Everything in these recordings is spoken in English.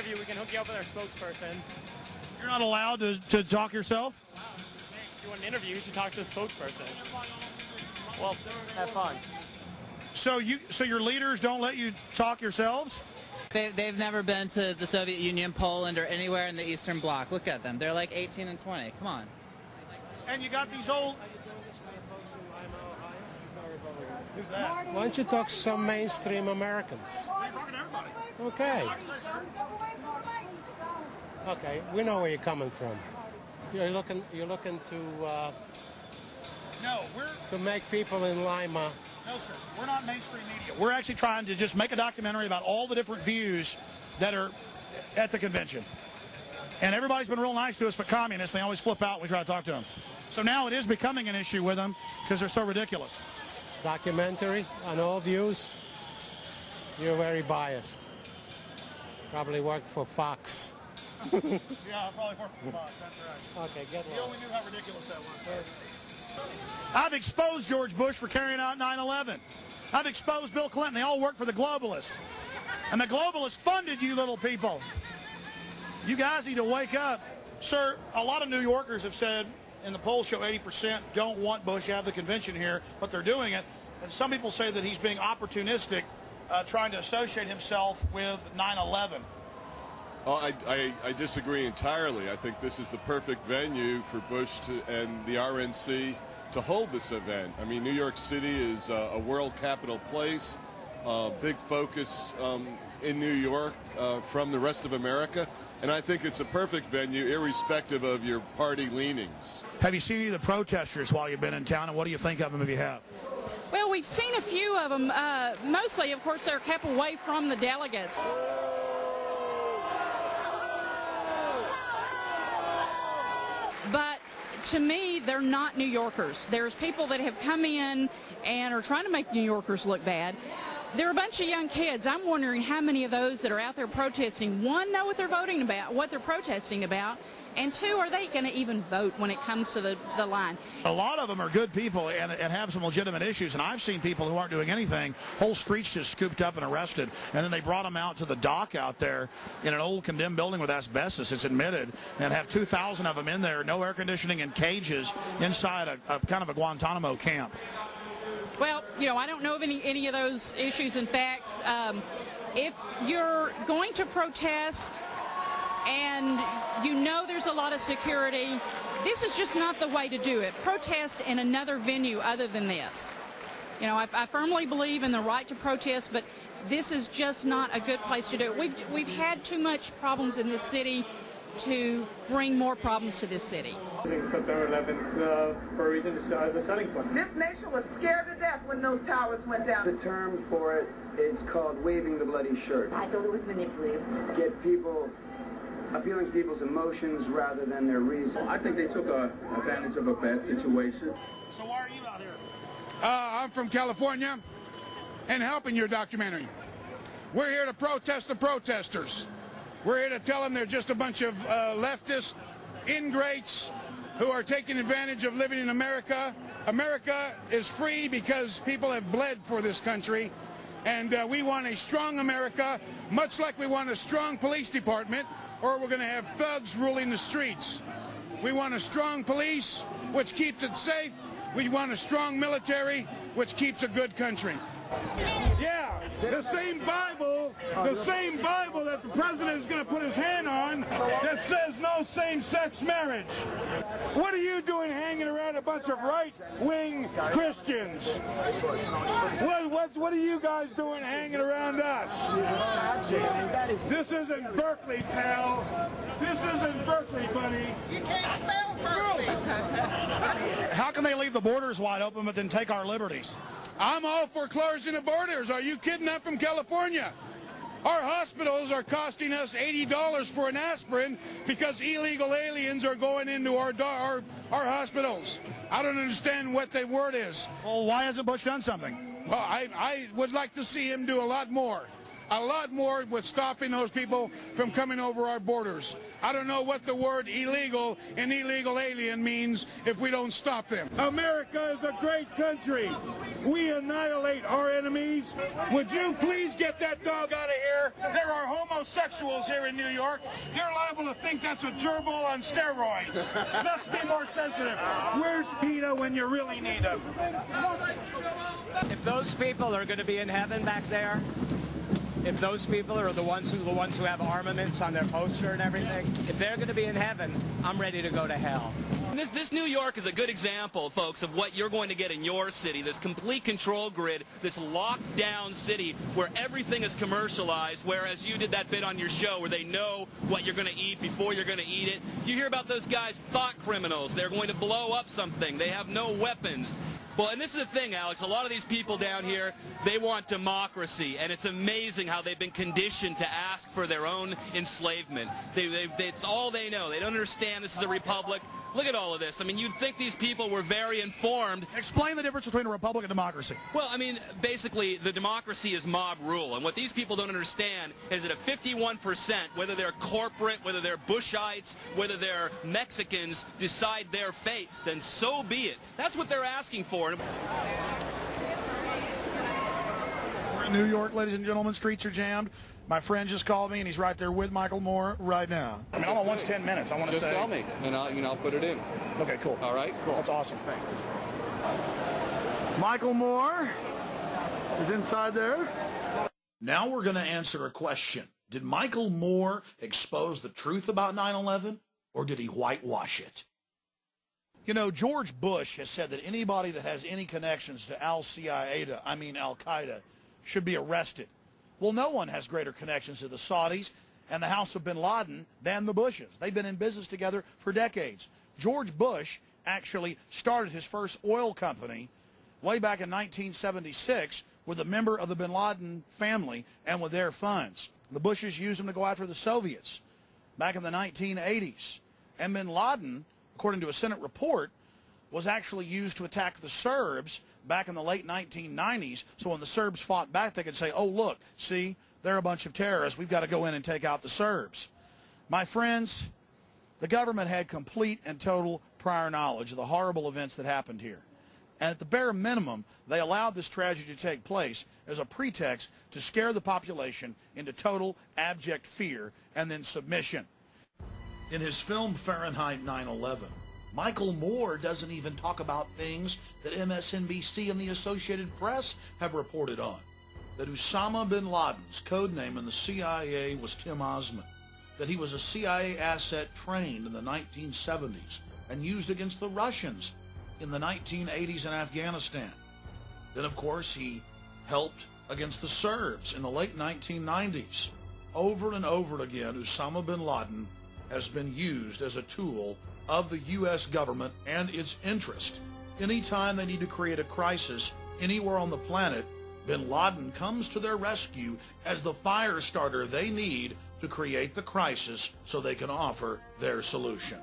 We can hook you up with our spokesperson. You're not allowed to talk yourself? If you want an interview, you should talk to the spokesperson. Well, have fun. So your leaders don't let you talk yourselves? They've never been to the Soviet Union, Poland, or anywhere in the Eastern Bloc. Look at them. They're like 18 and 20. Come on. And you got these old... Who's that? Why don't you talk to some mainstream Americans? I'm talking to everybody. Okay. Okay, we know where you're coming from. You're looking to No, to make people in Lima. No, sir. We're not mainstream media. We're actually trying to just make a documentary about all the different views that are at the convention. And everybody's been real nice to us, but communists, they always flip out when we try to talk to them. So now it is becoming an issue with them because they're so ridiculous. Documentary on all views. You're very biased. Probably worked for Fox. Yeah, I probably worked for Fox, that's right. Okay, get lost. You only knew how ridiculous that was. I've exposed George Bush for carrying out 9/11. I've exposed Bill Clinton. They all work for the globalists. And the globalists funded you little people. You guys need to wake up. Sir, a lot of New Yorkers have said, and the polls show 80% don't want Bush to have the convention here, but they're doing it. And some people say that he's being opportunistic, trying to associate himself with 9/11. I disagree entirely. I think this is the perfect venue for Bush and the RNC to hold this event. I mean, New York City is a world capital place, big focus in New York from the rest of America, and I think it's a perfect venue irrespective of your party leanings. Have you seen any of the protesters while you've been in town, and what do you think of them if you have? Well, we've seen a few of them. Mostly, of course, they're kept away from the delegates. But to me, they're not New Yorkers. There's people that have come in and are trying to make New Yorkers look bad. They're a bunch of young kids. I'm wondering how many of those that are out there protesting, one, know what they're voting about, what they're protesting about, and two, are they going to even vote when it comes to the line? A lot of them are good people and have some legitimate issues, and I've seen people who aren't doing anything, whole streets just scooped up and arrested, and then they brought them out to the dock out there in an old condemned building with asbestos, it's admitted, and have 2,000 of them in there, no air conditioning and cages inside a kind of a Guantanamo camp. Well, you know, I don't know of any of those issues and facts. If you're going to protest and you know there's a lot of security, this is just not the way to do it. Protest in another venue other than this. You know, I firmly believe in the right to protest, but this is just not a good place to do it. We've had too much problems in this city to bring more problems to this city. September 11th for a reason as a selling point. This nation was scared to death when those towers went down. The term for it is called waving the bloody shirt. I thought it was manipulative. Get people, appealing to people's emotions rather than their reason. I think they took advantage of a bad situation. So why are you out here? I'm from California and helping your documentary. We're here to protest the protesters. We're here to tell them they're just a bunch of leftist ingrates who are taking advantage of living in America. America is free because people have bled for this country, and we want a strong America, much like we want a strong police department, or we're going to have thugs ruling the streets. We want a strong police, which keeps it safe. We want a strong military, which keeps a good country. Yeah, the same Bible that the president is going to put his hand on that says no same-sex marriage. What are you doing hanging around a bunch of right-wing Christians? What are you guys doing hanging around us? This isn't Berkeley, pal. This isn't Berkeley, buddy. You can't spell Berkeley. How can they leave the borders wide open but then take our liberties? I'm all for closing the borders. Are you kidding? I'm from California. Our hospitals are costing us $80 for an aspirin because illegal aliens are going into our hospitals. I don't understand what the word is. Well, why hasn't Bush done something? Well, I would like to see him do a lot more. a lot more with stopping those people from coming over our borders. I don't know what the word illegal and illegal alien means if we don't stop them. America is a great country. We annihilate our enemies. Would you please get that dog out of here? There are homosexuals here in New York. You're liable to think that's a gerbil on steroids. Let's be more sensitive. Where's PETA when you really need him? If those people are going to be in heaven back there, if those people are the ones who have armaments on their poster and everything, if they're going to be in heaven, I'm ready to go to hell. This New York is a good example, folks, of what you're going to get in your city, this complete control grid, this locked down city where everything is commercialized, whereas you did that bit on your show where they know what you're going to eat before you're going to eat it. You hear about those guys, thought criminals. They're going to blow up something. They have no weapons. Well, and this is the thing, Alex, a lot of these people down here, they want democracy, and it's amazing how they've been conditioned to ask for their own enslavement. It's all they know. They don't understand this is a republic. Look at all of this. I mean, you'd think these people were very informed. Explain the difference between a republic and democracy. Well, I mean, basically, the democracy is mob rule. And what these people don't understand is that if 51%, whether they're corporate, whether they're Bushites, whether they're Mexicans, decide their fate, then so be it. That's what they're asking for. We're in New York, ladies and gentlemen. Streets are jammed. My friend just called me, and he's right there with Michael Moore right now. I mean, all I want is 10 minutes. I want to say... Just tell me, and I'll put it in. Okay, cool. All right, cool. That's awesome. Thanks. Michael Moore is inside there. Now we're going to answer a question. Did Michael Moore expose the truth about 9/11, or did he whitewash it? You know, George Bush has said that anybody that has any connections to Al-Qaeda, should be arrested. Well, no one has greater connections to the Saudis and the House of bin Laden than the Bushes. They've been in business together for decades. George Bush actually started his first oil company way back in 1976 with a member of the bin Laden family and with their funds. The Bushes used them to go after the Soviets back in the 1980s. And bin Laden, according to a Senate report, was actually used to attack the Serbs back in the late 1990s, so when the Serbs fought back, they could say, oh, look, see, they're a bunch of terrorists. We've got to go in and take out the Serbs. My friends, the government had complete and total prior knowledge of the horrible events that happened here. And at the bare minimum, they allowed this tragedy to take place as a pretext to scare the population into total abject fear and then submission. In his film Fahrenheit 9/11, Michael Moore doesn't even talk about things that MSNBC and the Associated Press have reported on. That Osama bin Laden's code name in the CIA was Tim Osman. That he was a CIA asset trained in the 1970s and used against the Russians in the 1980s in Afghanistan. Then, of course, he helped against the Serbs in the late 1990s. Over and over again, Osama bin Laden has been used as a tool of the U.S. government and its interest. Anytime they need to create a crisis anywhere on the planet, bin Laden comes to their rescue as the fire starter they need to create the crisis so they can offer their solution.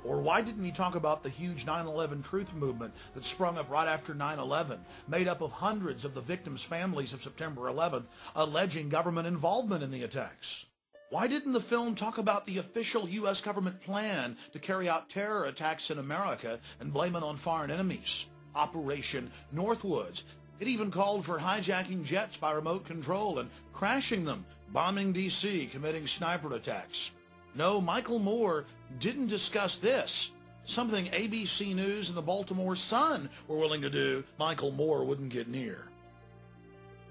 Or why didn't he talk about the huge 9/11 truth movement that sprung up right after 9/11, made up of hundreds of the victims' families of September 11th, alleging government involvement in the attacks? Why didn't the film talk about the official U.S. government plan to carry out terror attacks in America and blame it on foreign enemies? Operation Northwoods. It even called for hijacking jets by remote control and crashing them, bombing D.C., committing sniper attacks. No, Michael Moore didn't discuss this. Something ABC News and the Baltimore Sun were willing to do, Michael Moore wouldn't get near.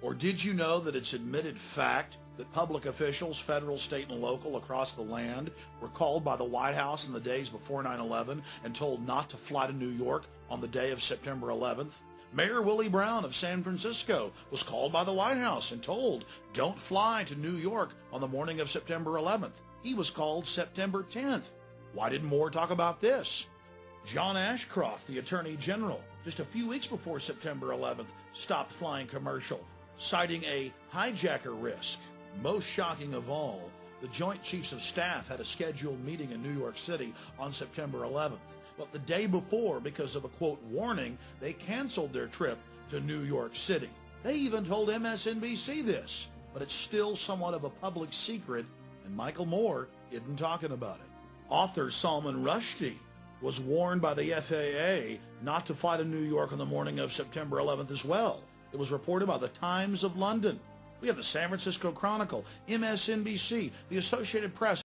Or did you know that it's admitted fact that public officials, federal, state, and local across the land were called by the White House in the days before 9/11 and told not to fly to New York on the day of September 11th? Mayor Willie Brown of San Francisco was called by the White House and told, don't fly to New York on the morning of September 11th. He was called September 10th. Why didn't Moore talk about this? John Ashcroft, the Attorney General, just a few weeks before September 11th, stopped flying commercial, citing a hijacker risk. Most shocking of all, the Joint Chiefs of Staff had a scheduled meeting in New York City on September 11th. But the day before, because of a, quote, warning, they canceled their trip to New York City. They even told MSNBC this. but it's still somewhat of a public secret, and Michael Moore isn't talking about it. Author Salman Rushdie was warned by the FAA not to fly to New York on the morning of September 11th as well. It was reported by the Times of London. We have the San Francisco Chronicle, MSNBC, the Associated Press,